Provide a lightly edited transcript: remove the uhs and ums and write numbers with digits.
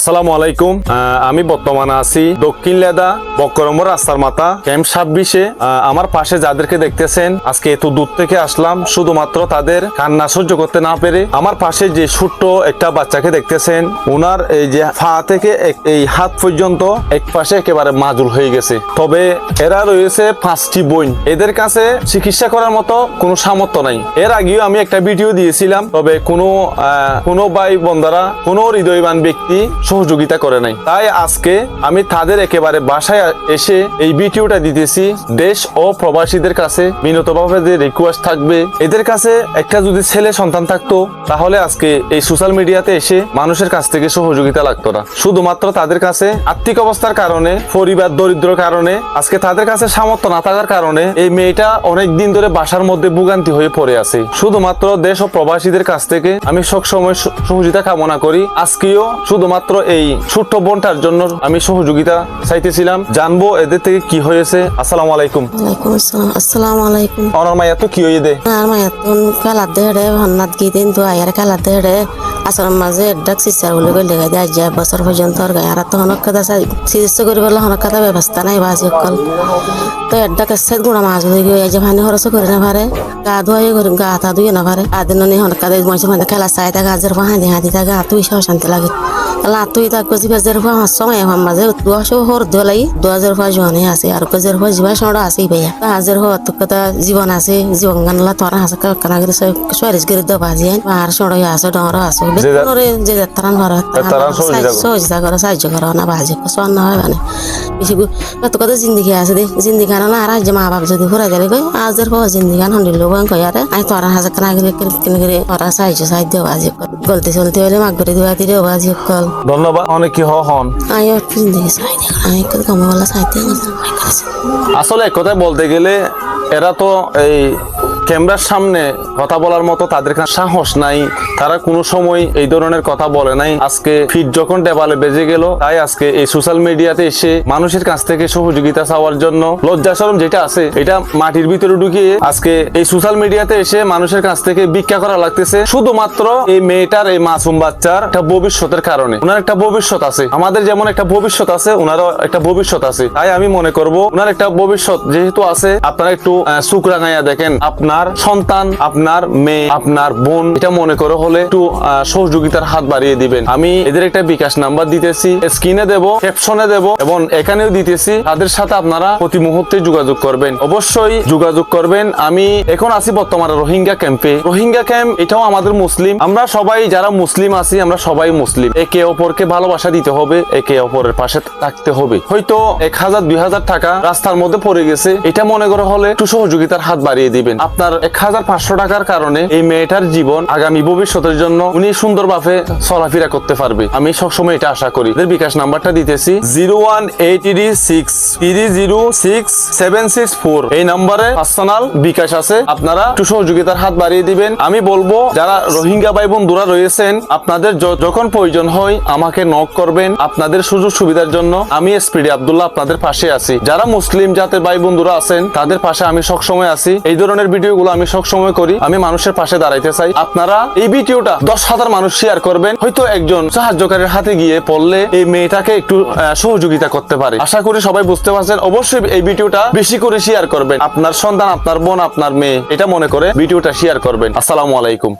আসসালামু আলাইকুম। আমি বর্তমানে আছি দক্ষিণ লেদা বক্করমর রাস্তার মাথা ক্যাম্প 26-এ। আমার পাশে যাদেরকে দেখতেছেন, আজকে এত দূর থেকে আসলাম শুধুমাত্র তাদের কান্না সহ্য করতে না পেরে। আমার পাশে যে ছোট্ট একটা বাচ্চাকে দেখতেছেন, ওনার এই যে পা থেকে এই হাত পর্যন্ত এক পাশে একেবারে মাজুল হয়ে গেছে। তবে এরা রয়েছে 5টি বোন, এদের কাছে চিকিৎসা করার মতো কোনো সামর্থ্য নাই। এর আগেও আমি একটা ভিডিও দিয়েছিলাম, তবে কোনো ভাই বন্ধুরা, কোনো হৃদয়বান ব্যক্তি সহযোগিতা করে নাই। তাই আজকে আমি তাদের একেবারে বাসায় এসে এই ভিডিওটা দিতেছি। দেশ ও প্রবাসীদের কাছে বিনীতভাবে যে রিকোয়েস্ট থাকবে, এদের কাছে একটা যদি ছেলে সন্তান থাকতো, তাহলে আজকে এই সোশ্যাল মিডিয়াতে এসে মানুষের কাছ থেকে সহযোগিতা লাগতো না। শুধুমাত্র তাদের কাছে আর্থিক অবস্থার কারণে, পরিবার দরিদ্র কারণে, আজকে তাদের কাছে সামর্থ্য না থাকার কারণে এই মেয়েটা অনেক দিন ধরে বাসার মধ্যে ভোগান্তি হয়ে পড়ে আছে। শুধুমাত্র দেশ ও প্রবাসীদের কাছ থেকে আমি সবসময় সহযোগিতা কামনা করি। আজকেও শুধুমাত্র এই ছোট্ট বোনটার জন্য আমি সহযোগিতা চাইতেছিলাম। জানবো এদের থেকে কি হয়েছে। আসসালামু আলাইকুম। ওয়ালাইকুম আসসালাম। আসসালামু আলাইকুম। আমার মায়া তো কি হয়ে দে? আর মায়াতুন কালাত দেড়ে ভান্নাত গিদিন তো আয়ার কালাত দেড়ে আসর মাঝে ডাক সিসার বলে গলে গায় আজ যায় বছর পর্যন্ত আর গায়। আর তো হনক কথা চিকিৎসা করি বলে হনক কথা ব্যবস্থা নাই বাজি অকল। তো এড্ডা কাছে গুড়া মাছ হয়ে গিয়ে যে ভানি খরচ করে না পারে, গা ধুয়ে গা তা ধুয়ে না পারে। আদিন হনক কথা মজা মানে খেলা চাই তা গাছের হাঁদি হাঁদি তা গা তুই সব শান্তি লাগে। লা তুই তা কজি বাজার আমার সময় আমার মাঝে 200 হর ধলাই 2000 জোয়ানে আছে আর কজের জীবা সড়া আছে ভাইয়া। হাজার হত কথা জীবন আছে, জীবন গানলা তোরা হাসা কানা করে সরিস করে দা বাজিয়ে আর সড়াই আছে ডর আছে বেতনরে যে যাত্রান ঘর সহযোগিতা করে সাহায্য করে না বাজি সন না হয় মানে বেশি কত কত জিন্দিগি আছে দে জিন্দিগি গান আর আজ মা বাপ যদি ঘুরে গেলে কই আজের পর জিন্দিগি গান হন্ডিল লোক কই আরে আই তোরা হাসা কানা করে তোরা সাহায্য বাজি গলতি চলতে হলে মাগ করে দিবা দিলে বাজি কল। ধন্যবাদ। অনেক কি হন আয় জিন্দিগি সাইডে আমি কত কম বলা সাইডে আসলে এক কথায় বলতে গেলে এরা তো এই ক্যামেরার সামনে কথা বলার মতো তাদের কাছে সাহস নাই। তারা কোনো সময় এই ধরনের কথা বলে নাই। আজকে ফিট যখন টেবালে বেজে গেল, তাই আজকে এই সোশ্যাল মিডিয়াতে এসে মানুষের কাছ থেকে সহযোগিতা চাওয়ার জন্য লজ্জা শরম যেটা আছে এটা মাটির ভিতরে ঢুকিয়ে আজকে এই সোশ্যাল মিডিয়াতে এসে মানুষের কাছ থেকে ভিক্ষা করা লাগতেছে শুধুমাত্র এই মেয়েটার, এই মাসুম বাচ্চার একটা ভবিষ্যতের কারণে। ওনার একটা ভবিষ্যৎ আছে, আমাদের যেমন একটা ভবিষ্যৎ আছে, ওনারও একটা ভবিষ্যৎ আছে। তাই আমি মনে করব ওনার একটা ভবিষ্যৎ যেহেতু আছে, আপনারা একটু চোখ রাঙাইয়া দেখেন। আপনার সন্তান, আপনার মেয়ে, আপনার বোন, এটা মনে করে হলে একটু সহযোগিতার হাত বাড়িয়ে দিবেন। আমি এদের একটা বিকাশ নাম্বার দিতেছি, স্ক্রিনে দেব, ক্যাপশনে দেব এবং এখানেও দিতেছি। তাদের সাথে আপনারা প্রতি মুহূর্তে যোগাযোগ করবেন, অবশ্যই যোগাযোগ করবেন। আমি এখন আছি বর্তমানে রোহিঙ্গা ক্যাম্পে। রোহিঙ্গা ক্যাম্প এটাও আমাদের মুসলিম, আমরা সবাই যারা মুসলিম আছি আমরা সবাই মুসলিম। একে অপরকে ভালোবাসা দিতে হবে, একে অপরের পাশে থাকতে হবে। হয়তো 1000-2000 টাকা রাস্তার মধ্যে পড়ে গেছে, এটা মনে করে হলে একটু সহযোগিতার হাত বাড়িয়ে দিবেন। আপনার 1500 টাকার কারণে এই মেয়েটার জীবন, আগামী ভবিষ্যতের জন্য উনি সুন্দরভাবে চলাফেরা করতে পারবে। আমি সবসময় এটা আশা করি। এদের বিকাশ নাম্বারটা দিতেছি 01836306764। এই নাম্বারে পার্সোনাল বিকাশ আছে, আপনারা একটু সহযোগিতার হাত বাড়িয়ে দিবেন। আমি বলবো যারা রোহিঙ্গা ভাই বন্ধুরা রয়েছেন, আপনাদের যখন প্রয়োজন হয় আমাকে নক করবেন। আপনাদের সুযোগ সুবিধার জন্য আমি এসপিডি আব্দুল্লাহ আপনাদের পাশে আছি। যারা মুসলিম জাতের ভাই বন্ধুরা আছেন তাদের পাশে আমি সবসময় আছি। এই ধরনের ভিডিওগুলো আমি সবসময় করি। আমি মানুষের পাশে দাঁড়াইতে চাই। আপনারা এই ভিডিওটা 10,000 মানুষ শেয়ার করবেন, হয়তো একজন সাহায্যকারীর হাতে গিয়ে পড়লে এই মেয়েটাকে একটু সহযোগিতা করতে পারে। আশা করি সবাই বুঝতে পারছেন। অবশ্যই এই ভিডিওটা বেশি করে শেয়ার করবেন। আপনার সন্তান, আপনার বোন, আপনার মেয়ে, এটা মনে করে ভিডিওটা শেয়ার করবেন। আসসালামু আলাইকুম।